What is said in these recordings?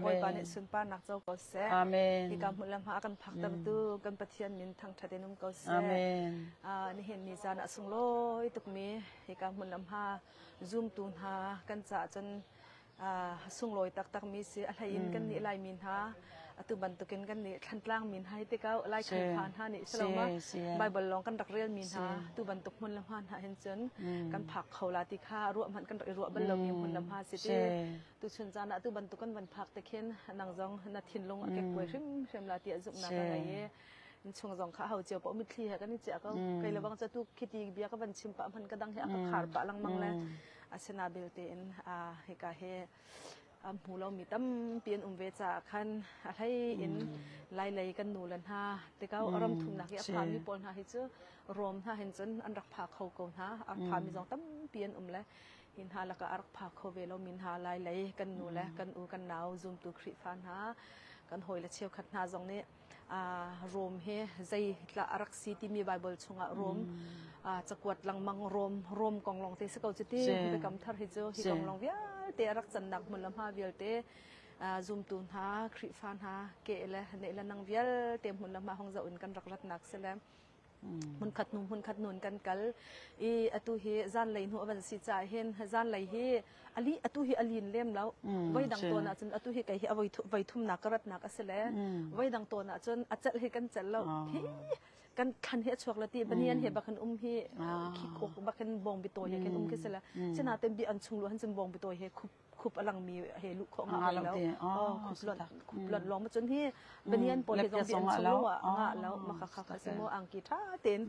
บอยบานสุนปานักเจ้าก็เสที่กำมุลมหากันพักตะตูกันปะเทียนมินทางทะเลนุ่มก็เสนี่เห็นนิจานะสุงโลยตุกมีที่กำมุลมหาซูมตูนหากันจะจนสุงโลยตักมีสิอะไรยินกันนี่ลายมินหาตุบันตุกินกันนี่ขันกลางมินหาที่เขาไล่ขันผ่านหานี่สลมาใบบอลลองกันรักเรียนมินหาตุบันตุกมุลมหาหาเห็นจนกันผักเขาลาติค่ารวมหันกันรัวบัลลงมุลมหาสิที่ตุชนจานะตุบันตุกันบันผักตะเคียนนางจงนาทินลงเก็บไว้เชื่อมลาติจุกนาอะไรเงี้ยช่วงจงข้าเขาเจียวปอมิตรีกันนี่เจ้าก็ใครระวังจะตุกคิดดีเบียก็บันชิมปะมันก็ดังเฮขาดปะลังมังเลยอาชนาเบลเตนเฮกาเฮหูเรามีตั้มเปลี่ยนเวจาคันอะไรอินไล่กันหนูลันฮาแต่ก็อารมณ์ทุนนักยาพามีปนหาให้เจอรวมถ้าเห็นจนอันรักพาเขาโกนฮาอันพามีจงตั้มเปลี่ยนเลยหินหาแล้วก็อักพาเขาเวเรามินหาไล่กันหนูและกันกันหนาวซูมตัวคริฟานหากันหอยและเชียวขัดหาจงนี้รวมเฮใจละรักสีที่มีไบเบิลชงรวมจะกวดลังมังรวมกองลองเทสกาวจิตที่ไปกำทัดให้เจอที่กองลองวิเตรักจันดักมุลมหาวิลเตซูมตูนหาคริฟานหาเกลเนลนังวิลเตมุลมหาห้องจะอุ่นกันรักรักนักเสลมมุนขัดนุนกันกัลอตุเฮจานไหลหัวบันสิจ่ายเห็นจานไหลเฮอลีอตุเฮอลีนเล่มแล้วไว้ดังตัวน่ะจนอตุเฮไก่เฮเอาไว้ทุ่มนักรัดนักเสลไว้ดังตัวน่ะจนอาจจะเฮกันจัลแล้วกันคันเฮชวกละตีบันเนียนเฮบักคันเฮขี้โคกบักคันบองบิโตเฮกันคิสละชนะเต็มบีอันชุงล้วนจนบองบิโตเฮคุบอลังมีเฮลุของหาแล้วคุบหล่นลองมาจนที่บันเนียนปนเฮจงบีอันชุงล้วนแล้วมาคักสมออังกีท่าเต็น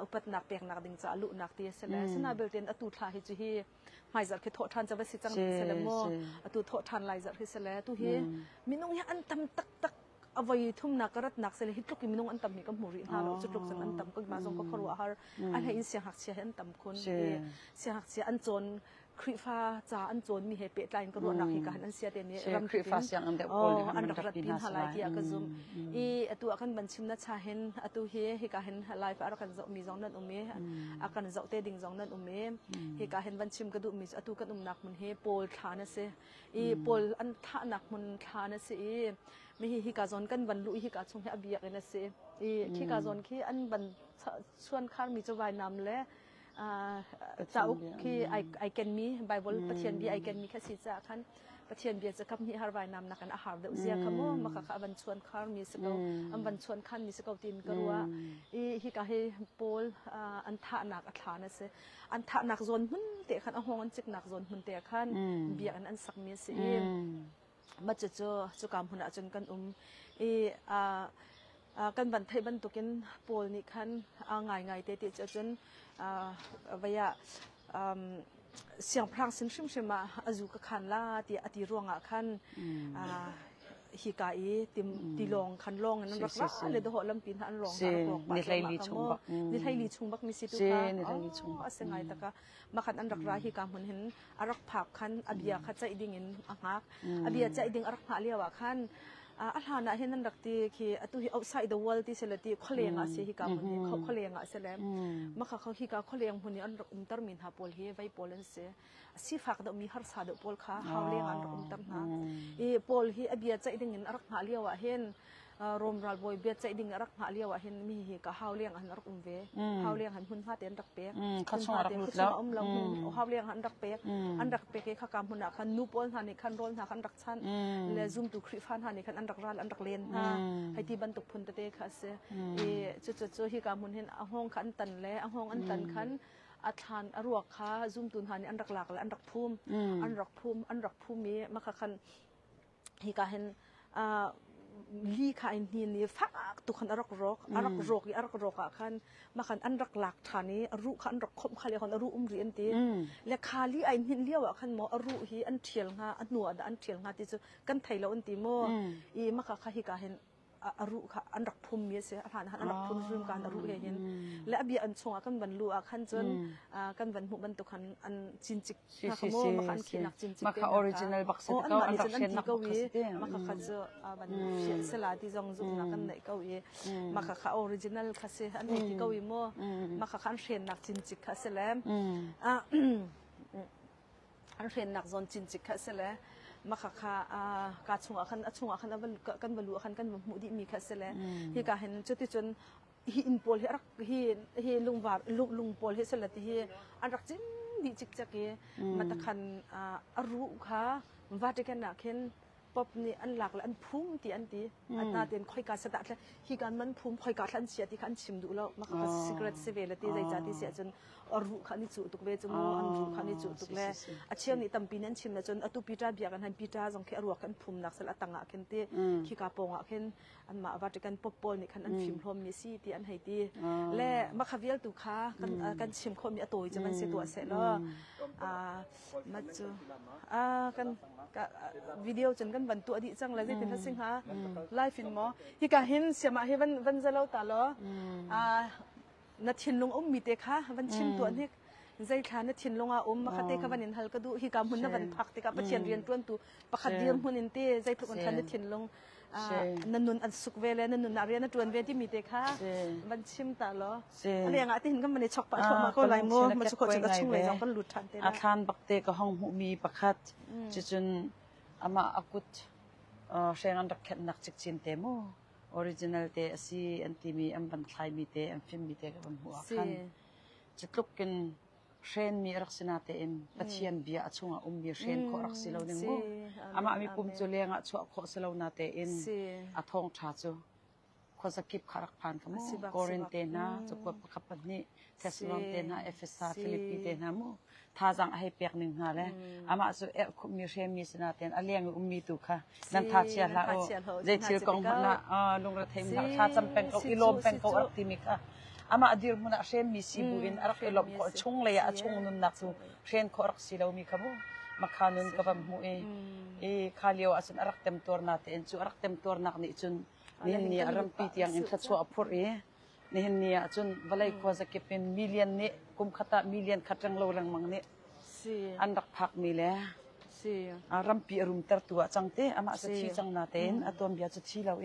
อุปัตนักเปียกนักดิงจะลุนักตีเสลชนะเบลเต็นอตุทาเฮจูเฮหายจากโทษทันจะไปสิจังเสลโมอตุโทษทันไลจากเฮเสลตุเฮมินงยอันตำตักเอาไว้ทุ่มนักรัดนักเสลฮิตลูกมินงอันตำมีก็มูริฮาร์จุดลูกสันอันตำก็มาส่งก็ครัวฮาร์อันให้เสียหักเสียอันตำคนเสียหักเสียอันจนคริฟ้าจ่าอันจนมีเหตุเปตไลน์ก็รัวนักฮิกันอันเสียเดนี้รำคริฟ้าเสียงอันเดียวอันรักรัดดินฮาไลที่อาก็ซุ่มตัวกันบัญชิมนัชเห็นตัวเฮกันเห็นไลฟ์อากันจะมีจงนั้นเมอากันจะเตดิ่งจงนั้นเมเฮกันเห็นบัญชิมกระดูมีตัวกันนักมันเฮโพลทานเสโพลอันท่านักมันทานเสไม่ฮิกาจอนกันบรรลุฮิกาชงให้อบียกันนะสิฮิกาจอนที่อันบรรส่วนข้ามีจะวายนำและเจ้าที่ไอแกนมีไบเบิลปะเทียนบีไอแกนมีแค่สิจ้าคันปะเทียนบีจะกับมีฮาร์วายนำนักกันอาหารเดือดเสียขโมมาค่ะบัญชวนข้ามีสกาวบัญชวนขันมีสกาวตีนก็รู้ว่าฮิกาให้โพลอันท่านักอัฐานะสิอันท่านักจนมันเตะขันอ่างอันจิกนักจนมันเตะขันเบียอันสักมีสิมาจะเจอจุกามหุ่นอาจนกันกันบันไทยบันตุกินโพลนี่ขันง่ายเตะจนวิยาเสียงพลังสินชิมชิมาอาจุกขันลาตีอติรวงขันฮิกาตีลองขันลองนั่นรักเลยดูหัวลำปีนอันลองนิไลลีชงบักมีสิตุกาเสียงไงตะกะมาขันอันรักร้ายฮิกาเหมือนเห็นอารักผักขันอเบียขัดใจดิ่งเงินอักอเบียใจดิ่งอารักผาเลียวขันอัลฮานะเห็นนั่นรักตีคือตัวที่ outside the world ที่เสลตีเขาเลี้ยงอาเซียฮิกาคนนี้เขาเลี้ยงอาเซียแล้วมาเขาฮิกาเขาเลี้ยงคนนี้อันรักตร์มินฮาโพลเฮไว้โพลันเซียสิฟักดมีฮาร์ซาดโพลค่ะเขาเลี้ยงอันรักตร์นะโพลเฮอเบียใจดิ่งเงินอารักผาเลียวเห็นรวมรัลบอยเบียใจดิ่งรักผาเลียวเห็นมีฮิกาเขาเลี้ยงอันรักเวเขาเลี้ยงอันหุ่นผ้าเต็นรักเปียกเขาชอบรักลุดแล้วเขาเลี้ยงอันรักเปียกเขากำหุ่นขันนูปอนหันขันร้อนขันรักชันและซูมตุคริฟันหันขันอันรักรัลอันรักเลนให้ที่บรรทุกพุ่นตะเตะค่ะเสียจุดฮิกาหุ่นเห็นห้องขันตันและห้องอันตันขันอาทานอรวกค่ะซูมตุนหันอันรักหลักและอันรักภูมิมีมาขันฮิกาเห็นลีขายนี่ฟักตุขันอรักรกขันมาขันอันรักหลักฐานนี้รู้ขันรักคมขันเลี้ยขันรู้เรียนตีและคาลีไอหินเลี้ยวขันหมอรู้ฮีอันเทียลงาอันหนวดอันเทียลงาที่จะกันไทยแล้วอันตีโมมาขันฮิกาเห็นรู้ค่ะอันรักภูมิเสียอาหารอันรักภูมิรวมกันรู้เห็นและอเบียอันชงกันบรรลุขันจนกันบรรลุบรรทุกขันอันจินจิกมาขโมยมาขันขีนักจินจิกมาขันออริจินัลบักเซตก็อันรักเชนนักบักเซตมาขันจะบรรลุเสลาที่จงจุนักกันไหนก็วีมาขันออริจินัลคัสเซอันนี้ก็วีโมมาขันเชนนักจินจิกคัสเซเลมอันเชนนักจนจินจิกคัสเซเล มาค่ะกาชงอาคันกันบรรลุอาคันกันมุดีมีคัสเลฮีกาเห็นจุดที่จนฮีอินโพลฮีลุงโพลฮีสลัดฮีอันรักจริงดีจิกจักเกมาตะคันรู้ค่ะว่าจะกันนักเห็นป๊อบนี่อันหลักและอันพุ่มที่อันตีอันน่าเด่นค่อยการสตาร์ทฮีการมันพุ่มค่อยการทันเสียที่ขันชิมดูแล้วมาค่ะสิกเรตเซเวลที่ใจจัดที่เสียจนรู้ขันนี่จุตุกเวจมูอันรู้ขันนี่จุตุกเวอาเชียนี่ตั้มปีนั้นชิมนะจนอตุปีตาเบียกันให้ปีตาจงแค่รู้กันพุ่มนักสลัดต่างอ่ะเข็นตีฮีกาปงอ่ะเข็นอันมาว่าจะกันป๊อบปอลนี่ขันอันฟิล์มพรมนี่สิที่อันให้ตีและมาค่ะเวียลตุค่ะกันชิมคนมีอตัวจะมันเสียตัวเสร็จแล้วมาจูกันวิดีโอจนกันบรรทุกอดีตจังเลยที่เป็นทัศน์ฮะไลฟ์ฟิล์มที่การเห็นเสียมาให้วันจะเล่าตาล้อนัดชินลงมีเตค่ะวันชิมตัวนี้ใจฐานนัดชินลงมาคัดเตะกับวันนินฮัลก็ดูที่การหุ่นนับวันพักเตะกับประเทียนเรียนตัวตัวประคัดเดียมหุ่นนินเตใจทุกคนทันนัดชินลงนันนุนอันสุกเวลนันนุนนาเรียนนัดตัวเวที่มีเตค่ะวันชิมตาล้ออะไรอย่างที่เห็นก็มันในช็อกปะมาก็ไหลมัวมาชุกคนจะชุ่มเลยจังก็หลุดทันเตะอาคารบักเตะก็ห้องมีประคัดจนอามาอากุดเชียงอันรักแค่นักจิกจินเตมูออริจินัลเตอซีอันที่มีอันบันทายมีเตอันฟิล์มมีเตกับบันหัวคันจะลุกกันเชนมีรักษณะเตมปัจจัยบีอาชงมีเชนขอรักษาเราหนึ่งมูอามามีปุ่มจุเลียงอาชวขอสลาวนาเตอินอาทองชาจูขอสกิปขารักผ่านกับมูกอรินเตนะจะกวดประคับปันนี้เทสลอนเตนะเอฟเอสอาฟิลิปปินส์เตนะมูท่าจังให้เปียกหนึ่งหาเลยอามาสุมีเชนมีสนาเตนอาเลียงมีตุค่ะนั่นท่าเชียร์ละโอเจชิลกองหัวลุงระเทมละท่าจำเป็นเขาอิโลมเป็นเขาอักติมิค่ะอามาอดีร์มุนักเชนมีซีบุอินรักอิโลมเขาชงเลยอาชงนุนนักสูเชนเขารักสิเรามีขบุมาขานุนกับมูขาเลียวอาจจะรักเต็มตัวนาเตนจูรักเต็มตัวนักนี่จุนนี่รำปีที่ยังอินทัดชัวพูดนี่จุนวันเลยควรจะเก็บเป็นมิลเลียนนี่กุมขตามิลเลียนขัดจังโลรังมังนี่อันดักพักมีเลยรำปีรุมเตอร์ตัวจังเตอามาจะชี้จังนาเตนอตัวมีจะชี้เรา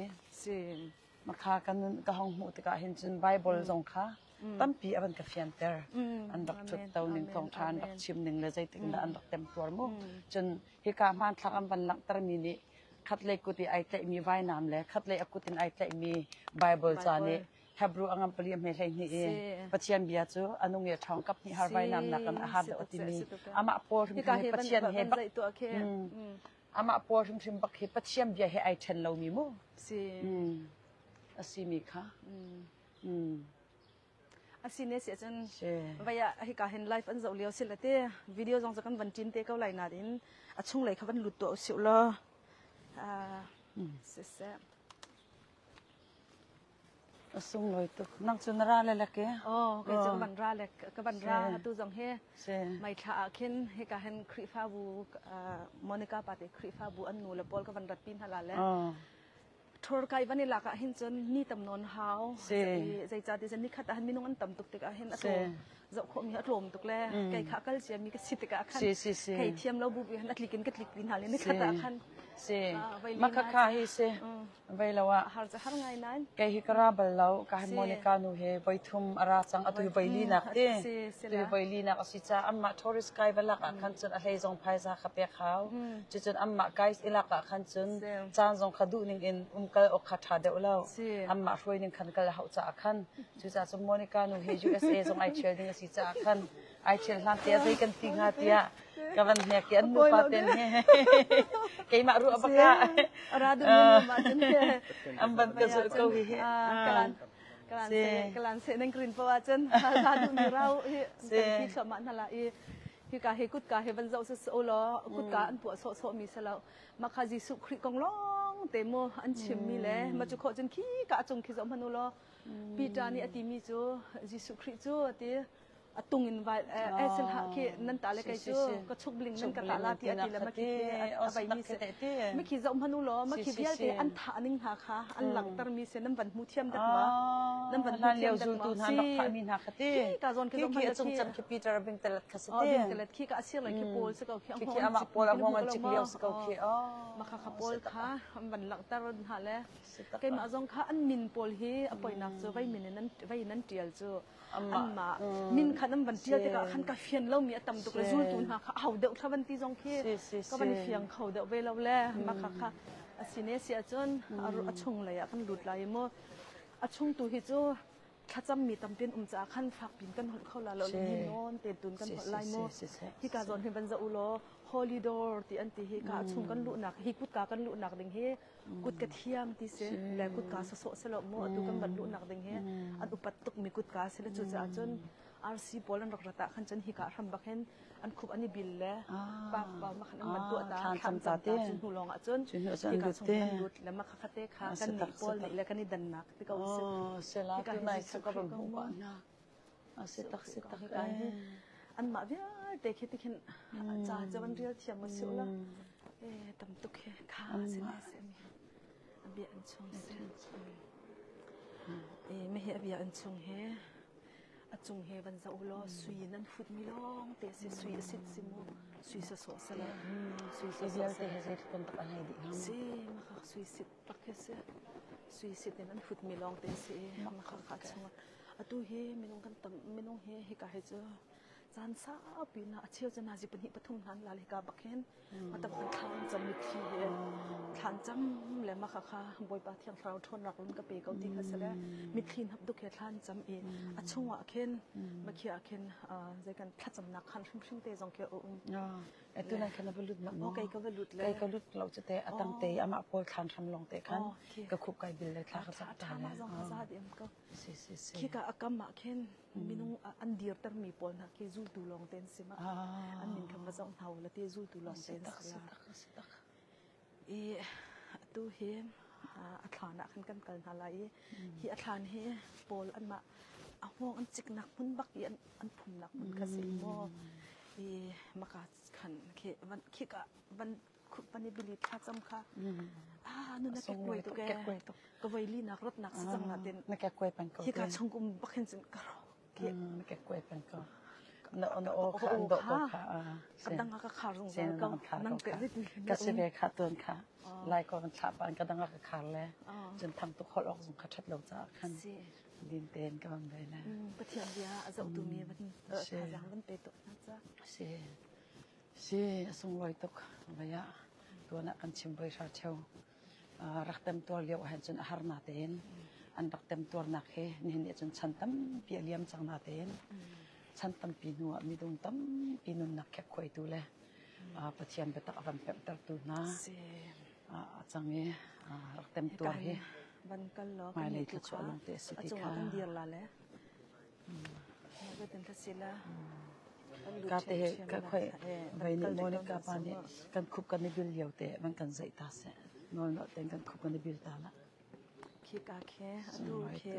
มาขากันนุนกับห้องหูติกาเห็นจุนไบเบิลจงค่ะตั้มปีอันกับเฟียนเตอร์อันดักชุดเต้าหนึ่งทองทานดักชิมหนึ่งเลยใจถึงอันดักเต็มตัวมุจนฮิกามันทักอันบันลังตร์มีนี่คัดเลยกุฏิไอเตมีไว้น้ำเลยคัดเลยกุฏิไอเตมีไบเบิลจานี่ฮับรูอังปลียมเฮลัยนี่ปัจจัยบีอาจูอนุเงียทองกับนี่ฮาร์ไว้น้ำนักอาหารเดอติมีอามาปอร์มที่ปัจจัยเฮบักอามาปอร์มที่บักเฮปัจจัยบีเฮไอเทนเรามีมูอาซีมีค่ะอาซีเนี่ยเสียจนวิยาฮิกาเห็นไลฟ์อันจะเลี้ยวสิละเต้วิดีโอจงจะกันวันจินเต้เขาไลน์นาดินอาช่วงไหลเขาวันหลุดตัวเสียวละเสียส่งเลยตุนังจุนราเลยละแกก็จะบันราเลยก็บันราตุจงเฮไม่ท่าเข็นฮิกาเห็นคริฟาบูโมนิกาปาเตคริฟาบูอันนูเลปอลก็บันรัดปินฮาลาเลยทอร์กายวันนี้หลักเห็นจนนี่ตำนนหาวใจจ่าที่จะนี่ขัดหันมีน้องอันตำตุกติกเห็นอะไรจะขมีอารมณ์ตุกแลไก่ขากัลเซียมีกสิติกขันไก่เทียมเราบุบหันนัดลิกินกัดลิกินหาเลยนี่ขัดขันมาค่ะค่ะฮิเซไปแล้วว่าหาจะหาไงนั้นไก่ฮิกราบเรากายโมนิกานูเฮไปทุ่มอาราจังอตุยไปลีนักเต้ตุยไปลีนักสิจ้าอัมมาทอริสไก่เวลาขันจนอะไรจงพายซาขับเปียขาวจนอัมมาไก่อิลักขันจนจานจงขัดูนิ่งอินกัลอกขัดหาเดวเราอัมมาช่วยนิ่งขันกัลเขาจะขันจุจ้าจงโมนิกานูเฮ USA จงไอเชลนิ่งสิจ้าขันไอเชลลันเตียใจกันติงหาเตียkawan nya kian mu paten he kay maru apaka aradu min maten amban ka so ko hi kalan se neng green pa wachen aradu mi rau hi sama hala hi ka he kut ka he ban zau so lo kut ka an pu so mi salo makha jisu khri kong long temo an chim mi le ma chu kho chen ki ka chung ki zom hanu lo pita ni ati mi chu jisu khri chu ati atungin vai esel ha ke nan ta le kai chu ko chuk bling nan ka ta la ti ati le ma ki abai mi se mi ki zom hanu lo ma ki bial te an tha ning ha kha an lang tar mi se nan ban mu thiam dak ma nan ban mu thiam dak ma si ha min ha khate ka zon ke ki chung chan ki peter bing telat khasate bing telat ki ka asir le ki pol se ka ki ama pol ama man chik liao se ka ki ma kha pol kha ban lang tar ha le ke ma zong kha an min pol hi apoi nak chu vai min nan tial chu amma min คันนำบันเตียแต่ก็คันกะเฟียนเรามีตำตุกระซูลตุนหาเอาเดทวันที่จงเคก็บันเฟียงเขาเดเวลาแลมาค่ะสิเนเสียจนอชงเลยกันหลุดไหลมอชงตุฮิจูถ้าจำมีตำเป็นจะคันฝากปินกันเข้าละเราเลยนอนเต็มตุนกันไหลมที่กาจนเห็นบรรจาอุโลฮอลิดอร์ที่อันที่ฮิกาชงกันลุหนักฮิกุดกากันลุหนักดึงเฮกุดกระเทียมที่เสแล้วกุดกาสะสลบมตุกันบรรลุหนักดึงเฮอันอุปัตตุกมีกุดกาเสแล้วจุดจนRC โปลันรักระตะขันจันฮิกะรำบักเห็นอันคุบอันนี้บิลเล่ปากปากมาขันมันตัวตาทำจัดจุนหูลองอ่ะจนฮิกะส่งกันลุดแล้วมาขัดเตะขากันนี่โปลแล้วกันนี่ดันนักที่เขาเสลาที่ไหนสักกับผมบ้านนะเสตักอันมาเวียเตะคิดที่เห็นจ่าจะวันเรียลเทียมมาสิวละตำตุกขาเสนเสมีเบียอันชงเสไม่เห็นเบียอันชงเฮจงเฮบันจะอุลสุยนั้นฟุดมิลองเตะสุยสิสิมูสุยสะสอสละสุยสะสอสละคนตักอะไรดิสิมาค่ะสุยสิตักเสสุยสินั้นฟุดมิลองเตะสิมาค่ะค่ะชงอะตุเฮมิลองกันตำมิลองเฮฮิกาเฮเจจานซาปีน่ะเชี่ยวจะน่าจะเป็นหิปทุมนั้นลาลิกาบักเห็นมาตำกันทางจำมิทีทานจำแล้วมาค่ะบอยปาเทียงเราทนรักลุ่นกะเปเกาตีกันซะแล้วมิทีนฮับดุกเฮทานจำเองอะชงว่าเข็นมาเขียเข็นใจกันพลัดจำนักคันชิมเตจงเขียวไอ้ตัวนั้นคันบลุดมาไก่ก็บลุดเลยไก่ก็ลุดเราจะเตะตั้งเตะอามาโพลทานทำลงเตะคันก็คุบไก่บิลเลยทาก็สับตาเลยคิกะอากำมาเข็นมินุอันเดียร์ตร์มีปอนนะเคจูตูลองเต้นสิมาอันมินคำว่าจงเท่าละเตจูตูลองเต้นสิตัวเฮอัฐานะขันกันกันอะไรที่อัฐานเฮปอลอันมาเอาห้องอันจิกนักมันบักยันอันพุ่มนักมันกระสิโมมากาขันเควันคิกะวันคุปนิบิลิท่าจำค่ะนู่นนักแกกวยตัวแกก็ไวลีนักรถนักสังกัดเด่นนักแกกวยเป็นก็ที่การชงกุมบักเห็นจนกระโรกนักแกกวยเป็นก็นโอค่ะนโอค่ะกระดังก็ขารงก็นั่งเกิดก็เสด็จขาตัวค่ะลายก็มันฉาบานกระดังก็ขาดแล้วจนทำตุกคนออกสงคชัดเราจะขันดินเต้นก็มันเลยนะปะเทียนเดียอาจจะตัวมีมันทางยังมันเตะตัวนะจ๊ะสิส่งลอยตกระยะตัวนักกันชิมไปชาเชียวรักเต็มตัวเลี้ยวเห็นจนอาหารนาเต้นอันรักเต็มตัวนักเฮนี่เนี่ยจนฉันตั้มเปียเลี้ยมจังนาเต้นฉันตั้มปีนัวมีดวงตั้มปีนุนนักแคบคอยตัวเลยปะเทียนไปตักวันเพ็บตักตัวนะจังนี้รักเต็มตัวเฮบันกันล้อมาเลยที่ชวนลงเตะสิที่ค่ะจังหวะเดียร์ละแล้วก็เป็นทัศน์ละกาเตะก็ค่อยไปนิโมนิกาปานี่กันคุบกันในบิลเดียวเตะมันกันใจตาเสนอนแล้วเต็งกันคุบกันในบิลตาละขี้กาแค่ดูแค่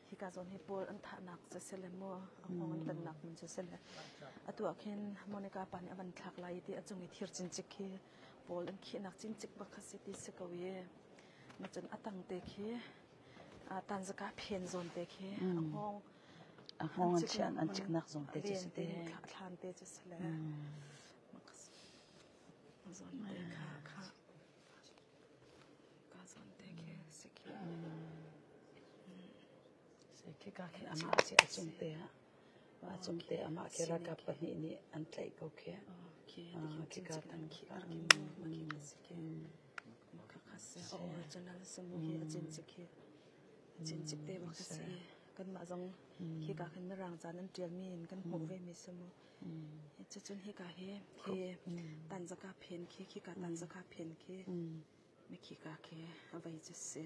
ขี้กาจนให้ปวดอันถนักจะเสลมัวมองอันตันหนักมันจะเสลตัวแค่โมนิกาปานี่มันทักไล่ที่จงมีทีร์จินจิกปวดอันขี้หนักจินจิกบักสิติสกวีมาจนอัตังเตะขี้ตันจะกาเพนโซนเตะขี้ห้องอันเชียนอันจิกนักจงเตะจะเตะทานเตะจะเสลมาจนเตะค่ะกาจนเตะขี้สิขี้สิขี้กาขี้อามาสิอาจงเตะว่าจงเตะอามาขี้รักกับปนินี่อันเตะก็ขี้ขี้กาตังขี้อาร์กิมันสิขี้โอ้จนนั้นสมุฮีจินจิกเตบักเสียกันมาจงขี้กาขึ้นไม่รังจานั้นเตรียมมีนกันหัวเวมิสมุจะจนขี้กาเฮตันจะกาเพนขี้กาตันจะกาเพนไม่ขี้กาเอาไว้จะเสี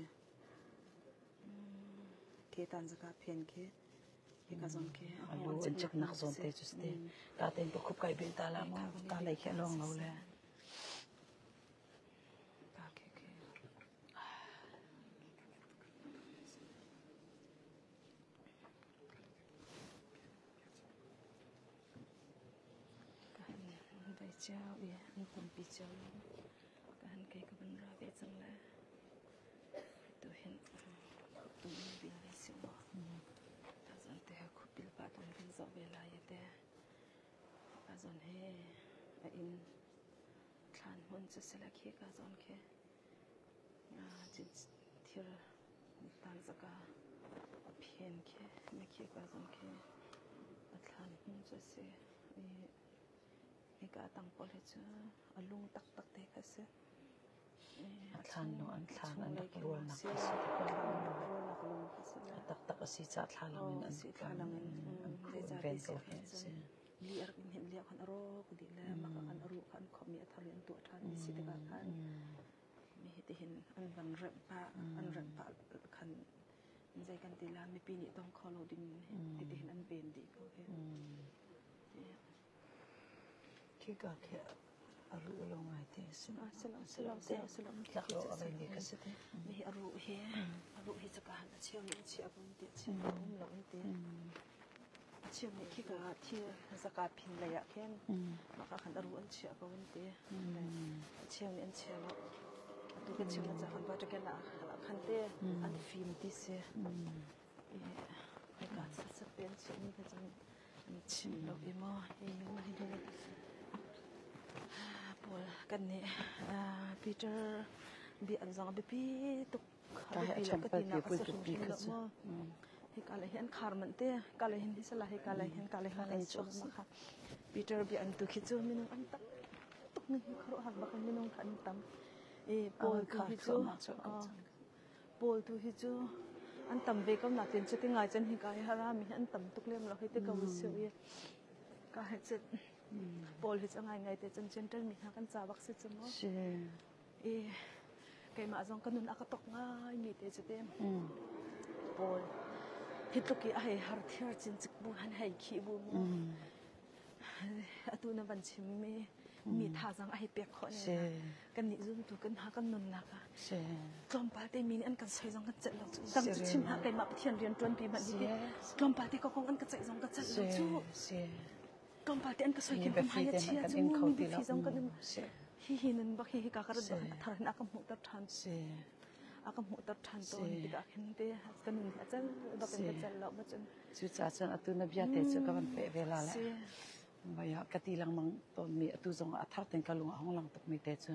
ยตันจะกาเพนขี้กาจงรู้อันจิกนักจงเตจุสเตตาเต็งก็คุบไก่เป็นตาละมั้งตาไหลแค่ลองเราเลยเจ้าอันคนปีเจ้าการเกี่ยวกับบันราเวจังเลยตัวเห็นตัวนี้บินไปสิวะถ้าสันเตะคุบิลปาตัวเป็นสอบเวลาเยเตะถ้าสันเฮอินทานหุ่นจะเสละขี้กาสันเคจิตที่ตันสกาเพียนเคไม่ขี้กาสันเคท kan je se ika tang pol he chu alung tak tak te ka se than no an than an dak rol nak se tak tak asi cha thalangin an thalangin ven ko he se li ar in hem li khan aro ku di la ma kan aru khan khomi atharian tu than si te ka khan mi te hin an ban rep pa khan zai kan ti la mi pi ni tong kholo din ti te hin an ben di ko he ki ka ke aru lo ngai te salam la lo ave ni ka se te mi aru he cha ka han cheu ni chi abun ti chi lo in te cheu ni ki ka thi zaka phin la ya khen ma ka khan aru an chi abun te cheu ni an cheu tu ke cheu na cha han ba ta ke na khan te an film ti se ai ka sa pen chi ni ka jang an chi lo e mo e ma hi de Paul kan ni Peter bi an zang bi pi tuk ka ha cham pa ti pu tu pi ka sa he ka le hen khar man te ka le hen hisala he ka le hen ai chok ma kha Peter bi an tu khi chu minung an tak tuk ni kharo har ba kan minung khan tam Paul ka chu Paul tu hi chu an tam ve kam na tin chati ngai chan hi ka hara mi an tam tuk lem lo he te ka wu ye ka ha chet Paul hi changai ngai te chan gentle mi ha kan cha bak se chmo kai ma jong kanun akatok ngai mi te chete Paul hitloki a he har thir chin chik bu han hai khi bu atuna ban chim me mi tha jang a he pek kho ne kan ni zum tu kan ha kan nun na ka tlom pa te mi an kan sai jong kan chet lo dam chim ha kai ma thian rian tron pi man ni tlom pa te ko kong an ka chai jong ka chet lo chu tlom pa te an ka sai kin ma ya chia chu mi fi jong kan hi nan ba hi ka ka ra thar na ka mu ta than akam mu tar than to ni da khin te kan ni achal ba kan chal lo ma chan chu cha chan atuna bia te chu ka ban pe vela la baya kati lang mang ton mi atu zong athar ten kalung hong lang tok mi te chu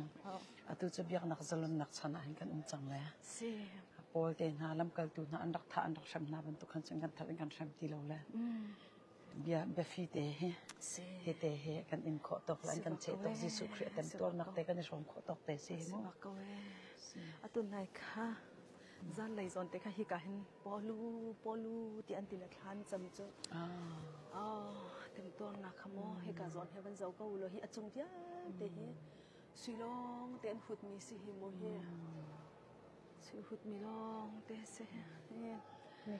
atu chu biak nak zalon nak chana hin kan chang la si pol te na lam kal tu na andak tha andak sham na ban tu khan chang kan thar kan sham ti lo la bia be fi te he te he kan in kho tok lan kan che tok jisu khri tem tor nak te kan rom kho tok te si mo atun nai kha zan lai zon te kha hi ka hin polu ti an ti la than cham chu tem tor na khamo he ka zon he ban zau ka ulo hi achung tia te he silong te an hut mi si hi mo he si hut mi long te se mi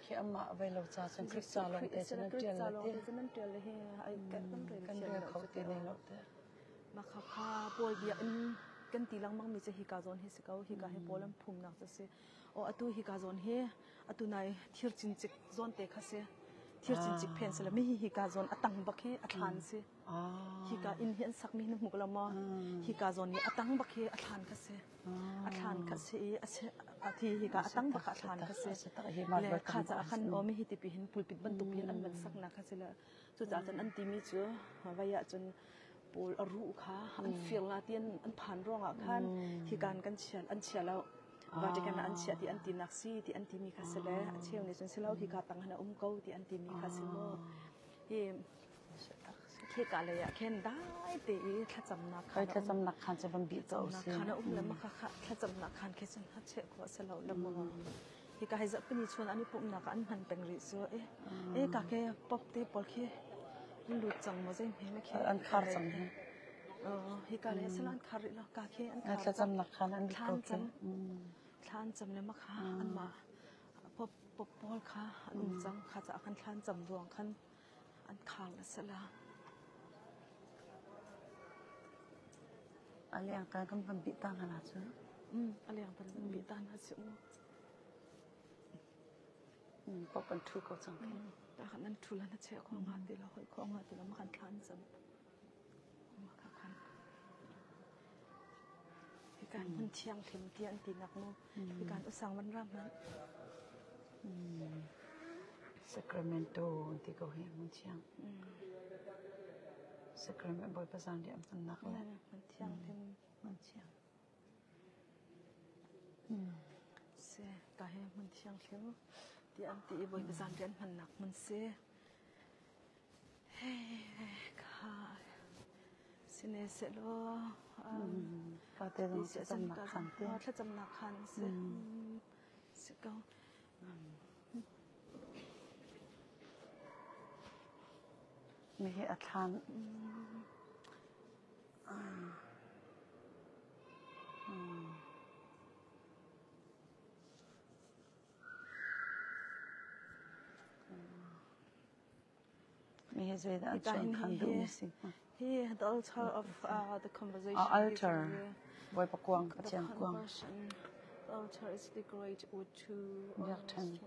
khi amma ve lo cha chan khri cha lo te chan tel la te chan tel he ai kan re khau te le lo te ma kha kha pol bia in kan ti lang mang mi che hi ka zon he se ka hi ka he polam phum nak se o atu hi ka zon he atu nai thir chin chik zon te kha se thir chin chik phen se la mi hi ka zon atang bak he athan se hi ka in hian sak mi nu mukla ma hi ka zon ni atang bak he athan kha se athi hi ka atang bak athan kha se le kha cha khan o mi hi ti pi hin pulpit ban tu pi an ban sak na kha se la chu cha chan an ti mi chu waya chun pol aru kha an feel la tian an phan ronga khan hi kan chial an chiala Vatican an chia ti an ti naksi ti an ti mi kha se le a cheu ni chun selo hi ka tang hana ko ti an ti mi kha se mo hi ke ka le ya khen dai te tha cham na khan che ban bi to se khana la ma kha tha cham na khan ke chun ha che ko se lo la mo hi ka hai za pani chun ani pum na ka an han peng ri so ka ke pop te pol khe lu chang mo zai me khe an khar chang he hi ka le salan khar ri la ka khe an khar cham na khan an ko ke thlan cham le ma kha an ma pop pol kha an chang kha cha khan thlan cham duang khan an khang la sala aliang ka kan ban bi tang hana chu aliang ban bi tan ha chu pop kan thu ko chang ke ta khan an thu la na che khong ha ti la hoi khong ha ti la ma khan thlan cham ma kha khan hi kan mun thiang them ti an ti nak mo hi kan usang man ram man Sacramento ti ko he mun thiang Sacramento boy pasan dia am nak la mun thiang them mun thiang se ta he mun thiang them ti an ti boy pasan dia man nak mun se ค่ะสิเนเสโลก็เตต้องจำหนักขันเต้ถ้าจำหนักขันสิเกามีเหตุทานมีเหตุใจอันชนคันดูสิ Here, the altar of the conversation. Altar. Boy pa kuang katiang kuang. The altar is decorated with two stones.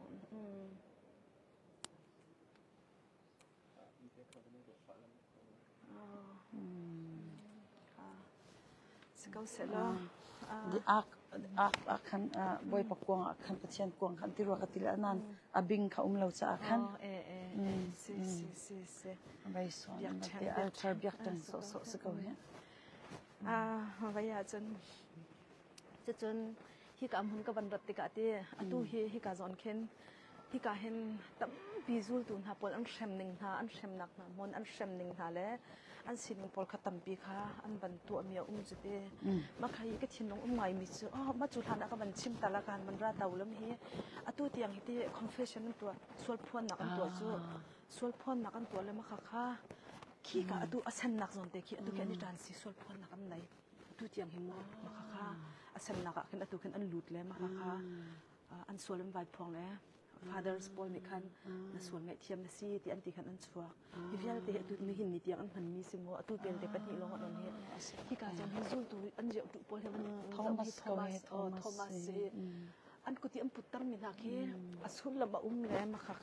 Sekau selo. Di akan boy pa kuang akan katiang kuang kan tiru katilanan abing ka umlaw sa akan. Si. Bay so the altar biak tan so sekau ya. Vaya chun hi ka mun ka ban rat ti ka ti atu hi ka zon khen hi ka hen tam bizul tun ha pol an shem ning ha an shem nak na mon an shem ning ha le an sin pol kha tam pi kha an ban tu amia jute ma khai ka thin nong mai mi chu ma chu thana ka ban chim tala kan ban ra taulam hi atu tiang hi ti confession tu sol phon nak an tu chu sol phon nak an tu le ma kha ki ka atu asan nak zon te ki atu ke ni tan si sol phon nak an nai atu tiang hi mo ma kha asan nak ka ken atu ken an lut le ma kha an solam vai phong le father's boy mi khan na sual ngai thiam na si ti an ti khan an chua hi vial te atu mi hin mi tiang an han mi simo atu pel te pani long an he hi ka jong hi zul tu an je tu pol he Thomas se an kuti am putar mi na ke asul lama le ma kha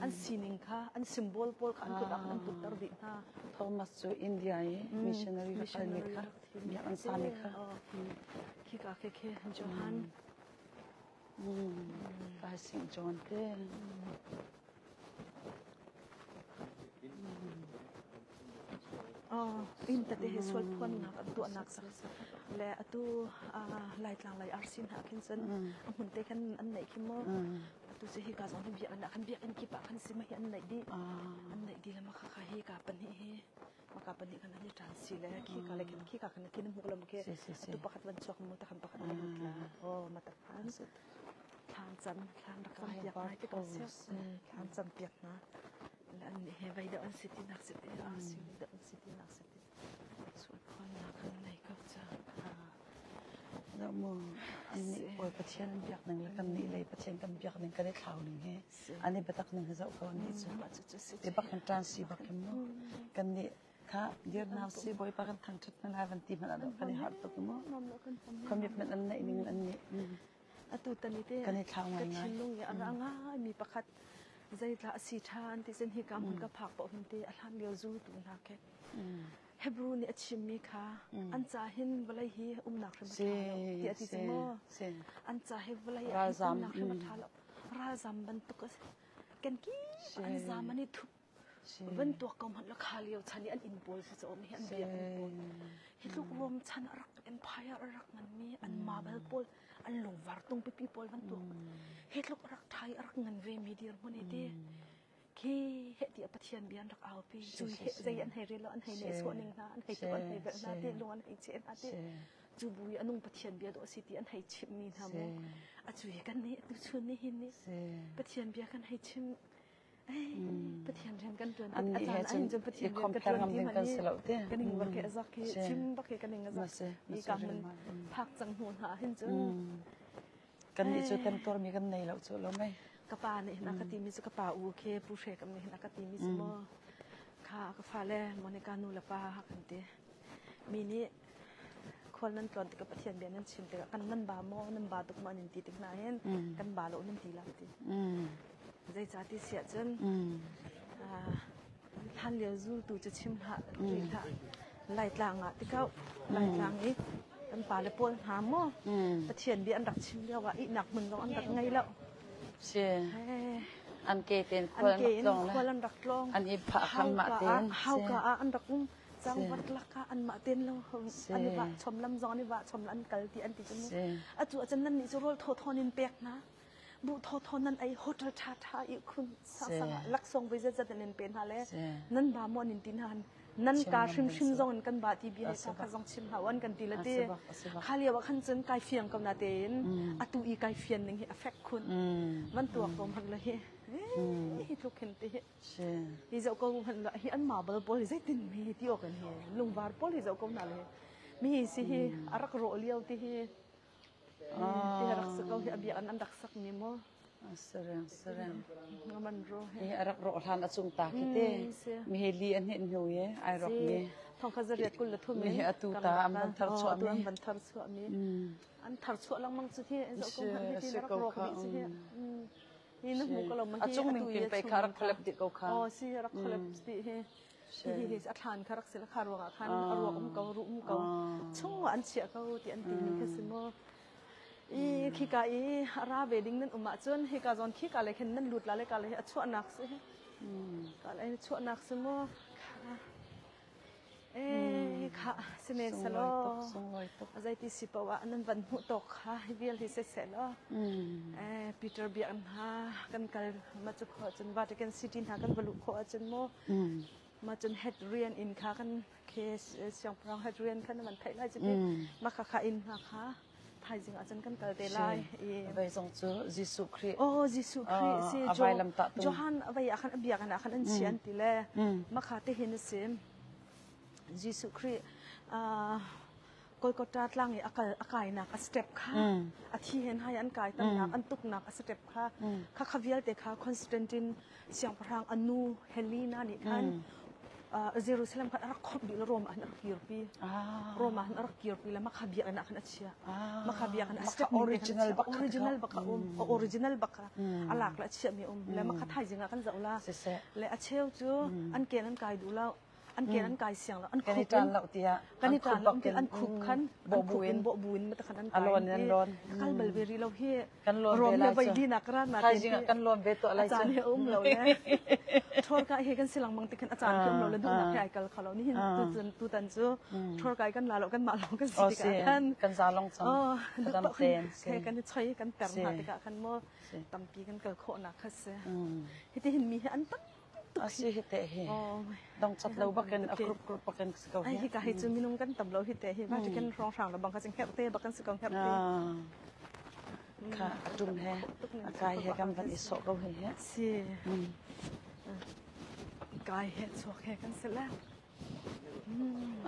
an sining kha an symbol pol kha an ku dak an putar di na Thomas so India missionary mi kha mi an sa mi kha ki ka ke Johan By St. John there. In the day swal phon nak atu anak sa le atu lai tlang lai arsin ha kin san amun te kan an nei kimo atu se hi ka zon bi an kan bi an ki pa kan si ma hi an nei di la ma kha hi ka pan hi maka pani kan ni tan si le ki ka le ki ka kan kin mu lam ke atu pakhat wan chok mu ta kan pakhat la mata kan kan jam kan rakam biak na ki ka se kan jam biak na lan he vai da an city nak city si da an city nak city so kon na kan nei ka cha da mo ani oi pathian biak nang la kan ni lei pathian kan biak nang kan thlau ning he ani batak nang za ko ni chu e bak kan trans si bak kem no kan ni ka dir na si boy pa kan thang chat na van ti man ado kan ni har to mo commitment an nei ning an ni atu tani te kan ni thlau ngai ngai lung ya anga mi pakhat zai la si than ti sen hi kam hun ka phak po hun te alham yo zu tu na ke hebru ni achimi kha an cha hin walai hi nak rim tha ti ati mo an cha he walai nak rim tha lo ra zam ban tu ka ken ki an zamani thu ban tu ka man la khaliyo chani an in bol se om hi an bia an bol hi lu rom chan rak empire rak ngan mi an marble pol an long war tung pi pol ban tu hi lu rak thai rak ngan ve mi dir mon ite ki he ti apathian bian rak au pi chu he zai an he relo an he ne so ning na an he to an he ve na te lo an he chen ate chu bui anung pathian bia do city an he chim mi na mo a chu he kan ni tu chun ni hin ni pathian bia kan he chim pathian ren kan tuan an jun pathian kan tuan di man ni kan ning ba ke azak ke chim ba ke kan ning azak i ka man phak chang hun ha hin chun kan ni chu tem tor mi kan nei lo chu lo mai ka pa ni na ka ti mi chu ka pa u ke pu she kam ni na ka ti mi chu mo kha ka fa le monica nu la pa ha kan te mi ni khol nan tlon ti ka pathian bian nan chim te kan nan ba mo nan ba tuk ma nin ti tik na hen kan ba lo nin ti la ti zai cha ti sia chen han le zu tu che chim ha ri la lai tlang a ti kau lai tlang ni kan pa le pol ha mo pathian bi an rak chim le wa i nak mun lo an rak ngai lo se an ke ten khol an rak long an i pha kham ma ten hau ka an rak jang wat la ka an ma ten lo an wa chom lam zon ni wa chom an kal ti an ti chu a chu chan nan ni chu rol tho nin pek na บุทอทอนั้นไอโฮเทลทาทาอีคุณสังลักทรงไปจะจะเน้นเป็นฮะเลยนั่นบามอนินตินหันนั่นการชิมซองกันบาทีบีให้สักซองชิมหาวันกันทีละเดข้าเรียกว่าขันจนกายเฟียงกับนาเตนอตุอีกายเฟียงหนึ่งเอฟเฟกคุณมันตัวผมหันเลยฮิทุกเห็นตีฮิเจ้าก็หันเลยฮิอันมาเบลบอลฮิเจ้าตินมีที่ออกกันเฮลุงวาร์บอลฮิเจ้าก็นั่นเลยมีสิฮิอารักโรเลียวที่ฮิที่รักสักเขาฮิอบีอันดักสักนิโมSerang. Ngaman ro. Ni arak ro than asung ta kite. Mi heli an hin hu ye ai rok ni. Thong khazariat kul thu mi. Mi atu ta am ban thar chwa mi. Ban thar chwa mi. An thar chwa lang mang chu thi zo ko han thi rak ro mi chu thi. Ni nu mu ko lo ma hi. Achung ning pin pe kharak khalap dit ko kha. Oh si rak khalap ti he. Hi athan kharak sel kharwa nga khan arwa ko ru ko. Chung an chia ko ti an ti ni khasimo. Khi cả ý ra về đinh nên mà chôn khi cả giòn khi cả lại khen nên lụt lại cả lại chuột nạc xí cả lại chuột nạc xí mô khá xin nên sao lo dây tí xí bảo anh vẫn hụt tóc ha việc thì sẽ lo Peter Bian ha kan kal mà chụp họ chân Vatican City ha kan vào lụt họ chân mô mà chân head rian in khá kan case xiang prang head rian kan mình thấy lại chứ mà khá in ha khá Thai jing ajan kan kal te lai vai zong chu Jisu Christ Jisu Christ si Johan vai akan abiak an akan an sian ti le makha te hin sim Jisu Christ Kolkata tlang akal akai nak a step kha a thi hen hai an kai tan nak an tuk nak a step kha khavial te kha Constantine siang parang anu Helena ni kan Jerusalem kan arak khop di Roma an arak kirpi Roma an arak kirpi la makhabiak an akan atsia makhabiak an step original baka alak la atsia mi la makhathai jinga kan zaula le acheu chu an ken an kai du la an ken an kai siang la an khop kan la tia kan tan an khup khan bo buin ma ta khan an alon kal balberi lo hi kan lon rom le bai di nak ra na thai jinga kan lon be to alai chan he lo le thor kai he kan silang mang tikan achan kem lo le du na kai kal khalo ni hin tu tan chu thor kai kan la lo kan ma lo kan si kan za long chang dam ten ke kan choi kan ter na te ka kan mo tampi kan kal kho na khas he ti hin mi an tak asi hite he dong chat lo bakan akrup bakan sko he ai ka he chu minung kan tam lo hite he ba kan rong rang la bang ka jing hep te bakan sikong hep te ka atum he akai he kam van iso ko he si kai he chok he kan sela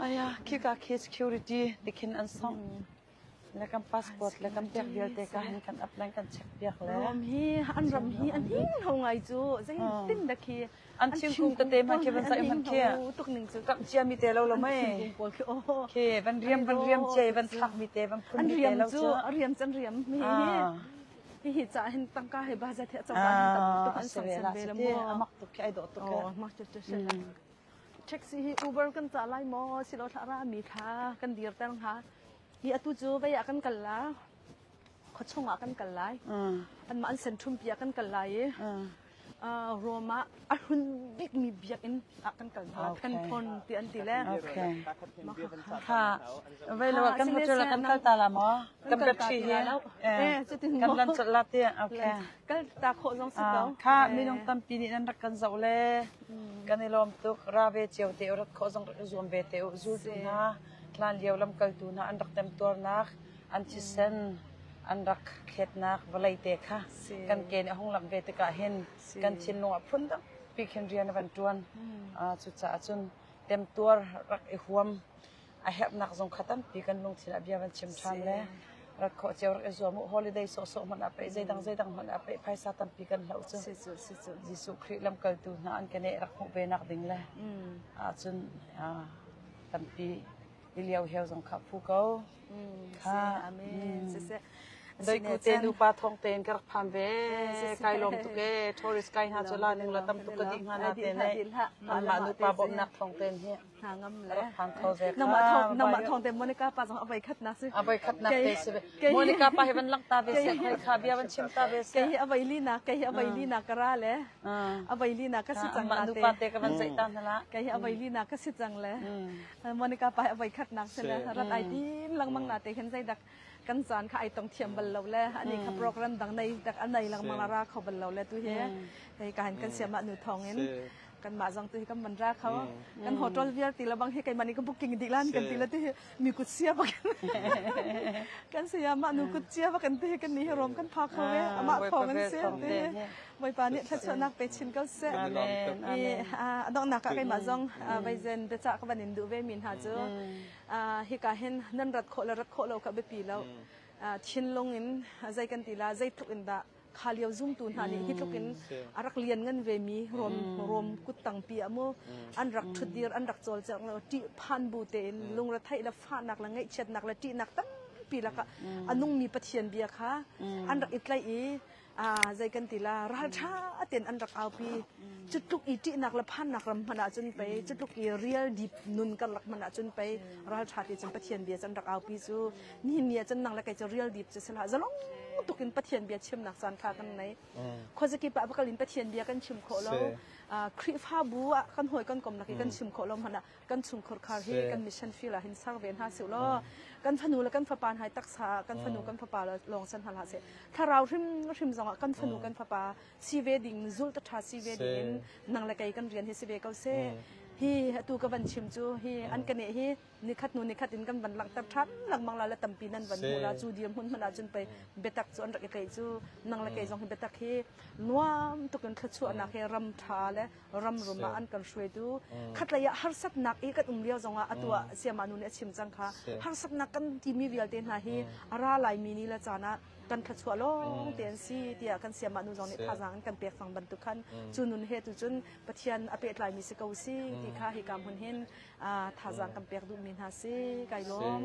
aya ki ka ke security dikin an song la kam passport la kam pek bial te ka hen kan apply kan check pek le ram hi an hin ho ngai chu zai tin da ki an chim kum ta te ma ke ban sa man ke tuk ning chu kam chia mi te lo mai ke ban riam che ban thak mi te ban phun mi te lo chu riam chan riam mi hi cha hin tang ka he ba za the cha ba tam tuk an sang san be la mo amak tuk ke ai do tuk ke mak chu chu taxi hi Uber kan cha lai mo silo thara mi tha kan dir tang ha hi atu chu vai akan kalla khochong akan kallai an ma an centrum pi akan kallai Roma arun big mi biak in akan kalla kan pon ti an ti le ha vai lo kan hotel kan kal ta la mo kan bet thi chu tin kan lan chat la ti okay kal ta kho jong si ko kha mi nong tam pi ni nan rak kan zau le kan ni lom tuk ra ve cheu te rat kho jong zom be te zu na tlan liaw lam kal tu na an rak tem tor nak an chi sen an rak khet nak valai te kha kan ke ni hong lam ve te ka hen kan chin no phun da pi khen rian van tuan chu cha chun tem tor rak e huam a hep nak jong khatan pi kan lung thila bia van chim than le rak kho cheu rak e zo holiday so man ape zai dang man ape phaisa tam pi kan lau chu Jisu Christ lam kal tu na an kene rak ho be nak ding le chun tam pi Iliao heo zong khap phu ko kha amen se doi ku te nu pa thong ten kar pham ve kai lom tu ke tourist kai ha chola ning la tam tu ka ding ha na te ne ma nu pa bom nak thong ten he ha ngam le phang tho ve na ma thong te Monica pa jong abai khat na se abai khat na te se Monica pa he ban lang ta ve se khai kha bia ban chim ta ve se ke abai li na kara le abai li na ka si chang ma nu pa te ka ban zai ta na la ke abai li na ka si chang le Monica pa abai khat na se le rat ai tin lang mang na te khen zai dak กันจานค่ะไอต้องเทียมบัลเราแลอันนี้ค่ะโปรแกรมดังในดักอันไหนลังมังลาราเขาบัลเราแลตุเฮในการกันเสียมาหนูทองเห็นกันมาจังตุกันมันราเขากันโฮเทลเวียตีละบางเฮกันมันนี่ก็บุกกิ้งดีล้านกันตีละตุมีกุศเสียบักกันเสียมาหนูกุศเสียบักกันตุกันนี่รวมกันพักเขาเว้อมาของกันเสียตุไว้ปานี่ถ้าชนักไปชินก็เสียดองนักกันมาจังไปเจนเดจ่าก็บันนินดูเวมินหาเจอเฮกาเห็นนั่นรัดโคละรัดโคเรากับเบปีแล้วชินลงอินใจกันตีละใจทุกอินดาขายเอาซุ่มตูนหานี่ฮิตลูกินอารักเลียนเงินเวมีรวมกุตังปีอโมอันรักทุดเดียร์อันรักโจลจากเราจีพันบูเตนลงระไทยละฟ้านักละไงเช็ดนักละจีนักตั้งปีละก็อันนุ่งมีปะเทียนเบียค่ะอันรักอิตไลใจกันตีละราชาเต็นอันรักเอาปีจุดลุกอีจีนักละพันนักละมันอาจนไปจุดลุกอีเรียลดิบนุนกันลักมันอาจนไปราชาที่จนปะเทียนเบียจันรักเอาปีจูนี่เนี่ยจันนักละไกจะเรียลดิบจะสละจะลงตุกินปะเทียนเบียชิมนักจานคากันไหนคนจะกินปะกลินปะเทียนเบียกันชิมโคแล้วครีฟ้าบัวกันหอยกันกลมนักกันชิมโคแล้วมันอ่ะกันชุมขดคาร์ฮีกันมิชชั่นฟิลาหินซาเวนฮาสิวล้อกันฟนูและกันฟ้าปานหายตักษากันฟนูกันฟ้าปาแล้วลองสันหาเสถ้าเราริมจังกันฟนูกันฟ้าปาซีเวดิงซุลตทัสซีเวดิงนังละไกกันเรียนที่ซีเวเกาเซฮีตูกับวันชิมจูฮีอันกันเนี่ยฮีนิคัดนูนิคัดอินกันวันหลังตัดทัดหลังมังลาและตัมปีนันวันมูลาจูเดียมหุ่นมันอาจจะไปเบตักจวนรักไกจูนังละไกจงเบตักฮีนัวตุกันขัดชัวนักเฮรำทาและรำรุมาอันกันช่วยดูขัดระยะฮาร์สับนักอีกัดเลี้ยวจงอ่ะตัวเสียมานูเนี่ยชิมจังค่ะฮาร์สับนักกันที่มีเวียลเตนหาฮีอาราลายมินีละจานะกันขัดชัวลงเตียนซีเดียกันเสียมานูจงเนี่ยพาจังกันเปียกฟังบรรทุกขันจูนุนเฮตุจุนปะเทียนอเปตลายมิสกาวซีที่ข้าฮิกามหุ่นเห็นทาจังกันเปียกดูมินหาซีไก่ล้อม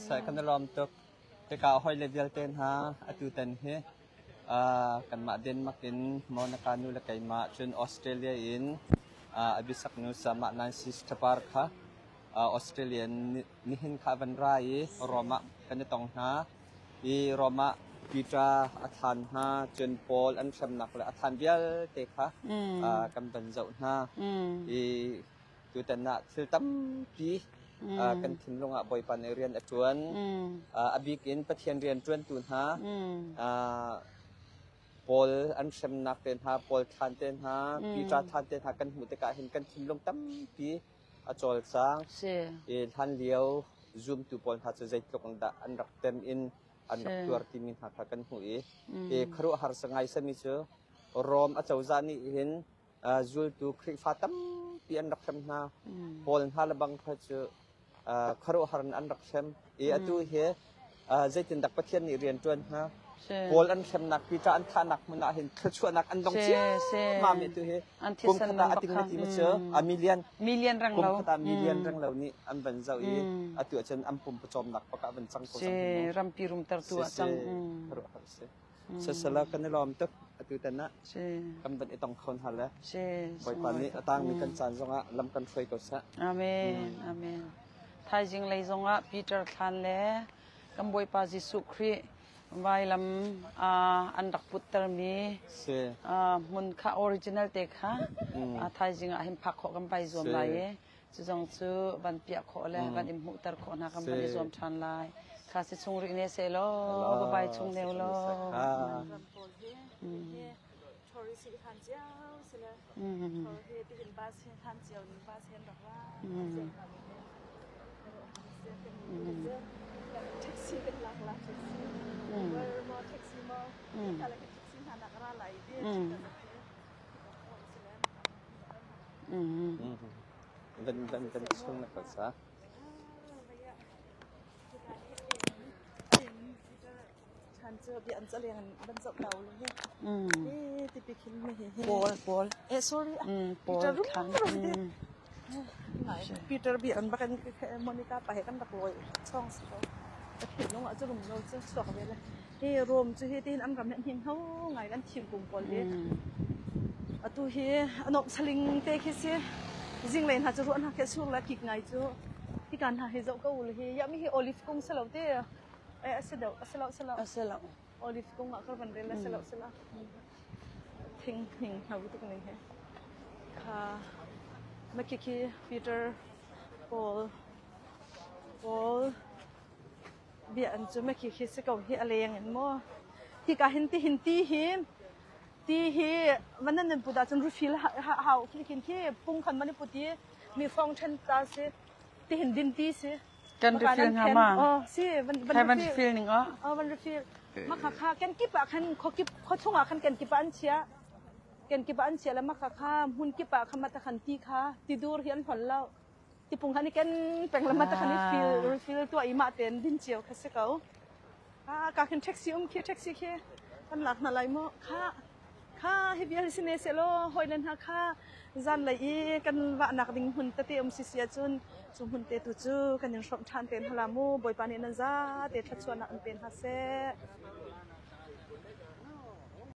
ใส่กันล้อมตกแต่กาวหอยเลเวลเตนหาอตุเตนเฮกันมาเดนมากินมอนาคานูละไกมาจนออสเตรเลียอินอบิสักนูสมานันซิสตปาร์ค่ะออสเตรเลียนิหินคาวันไรรอมากันตองหาอีรอมาปีตราอัฐานหาจนโพลอันสำนักและอัฐานเบียลเตค่ะกันบรรจุหาอีตุเตนะสิลตัมปีกันทิ้งลงบ่อยปันเรียนจวนอบิกินปะเทียนเรียนจวนตุนหาโพลอันสำนักเตนหาโพลทานเตนหาปีตราทานเตนหากันหุตกะเห็นกันทิ้งลงตัมปีอจอลสังอีท่านเลี้ยวซูมตุโพลหาจะใจตกอันอันรักเต็มอินอันรักตัวที่มีหากันหุยครุหาสังไงสมิเชรอมอเจ้าจานี่เห็นจูลตุคริฟาตัมปีอันรักเต็มหาโพลหาละบังพระเจ้าครุหาอันรักเต็มอตุเฮใจตินดักปะเทียนนี่เรียนจวนฮะโพลอันเต็มนักปีจาอันทานักมันเห็นขชวนักอันดงเชียมาเมตุเฮกุมขณะติงนาทีมิเชมิเลียนรังเรากุมขณะมิเลียนรังเรานี่อันบรรเจ้าอตุเชนอันปุ่มประจอมนักปะกะบรรจังโคสังรัมปีรุมตรตัวจังสลากันในลอมตึกอตุตันนะกำบันไอตองคนหันแล้วบ่อยปานนี้ตั้งมีกันจานจงอ่ะลำกันไฟก็ซะอาเมนอาเมนไทยจริงเลยจงอ่ะปีเตอร์ทันแล้วกำบ่อยปาจิสุครีไว้ลำอันดักพุทธมีมุนค่าออริจินัลเตค่ะไทยจริงอ่ะเห็นพักขอกันไปรวมเลยจะจงซื้อบันเปียกขอแล้วบันอิมหุตร์ขอนะกันไปรวมทันลายข้าศึกชงริเนเซโลก็ไปชงเนวโลทอริสิฮันเจ้าเสร็จแล้วทอริสิเป็นบาสฮันเจ้าบาสเห็นแบบว่าแท็กซี่เป็นหลักแท็กซี่มอแท็กซี่มออะไรก็แท็กซี่หานักราไหลเดียเป็นช่วงนักศึกษาฉันเจอเบียนจะเรียนบรรจบเราเลยนี่ติปิคินไม่เห็นโบลsorry ปีเตอร์ทันปีเตอร์เบียนบักันมอนิกาไปกันตักลอยช่องสเขาแต่เห็นน้องอ่ะจะรุ่มเราจะสอกไปเลยที่รวมจะที่อันกับเนี่ยหินเขาไงกันชิมกลุ่มปนเลยตัวเฮอนกสลิงเตะแค่เสียจริงเลยหาจะรู้อันหาแค่ช่วงละกิกไงจูที่การหาให้เจ้าก็อุ่นเลยยังมีโอลิฟกุ้งสลับเตะเสดสลับโอลิฟกุ้งอ่ะก็เป็นเรื่องสลับทิ้งหาวิธีกันเลยค่ะเมื่อกี้ปีเตอร์โพล เบียอันจุไม่คิดสิเกาเฮอะไรอย่างนั้นมั้งที่กาหินตีวันนั้นปุตตาจนรู้ฟิลหาวคิดที่ปุ่งขันมันปุตติมีฟังก์ชันตาสิตีหินดินตีสิกันรีฟิลหามาสิมันรีฟิลนึงมันรีฟิลมาค่ะกันกิบะคันเขาช่วงคันกันกิบะอันเชียกันกิบะอันเชียแล้วมาค่ะหุ่นกิบะคันมาตะคันตีค่ะตีดูเรียนผลแล้วตีปุ่งคันนี้กันเป็นละมาตะคันนี้รีฟิลตัวอีมาเต็นดินเจียวค่ะสิเขากาขึ้นแท็กซี่คิดแท็กซี่คิดกันหลักมาเลยมั้งค่ะเฮียสิเนเซโลหอยนันฮะค่ะจันเลยกันว่านักดิ่งหุ่นตะเตียมสิเสียจุนหุ่นเตตุจูกันยังชอบทานเต็นฮลามูบอยปานินันซาเตทัดชวนนักเป็นฮาเซ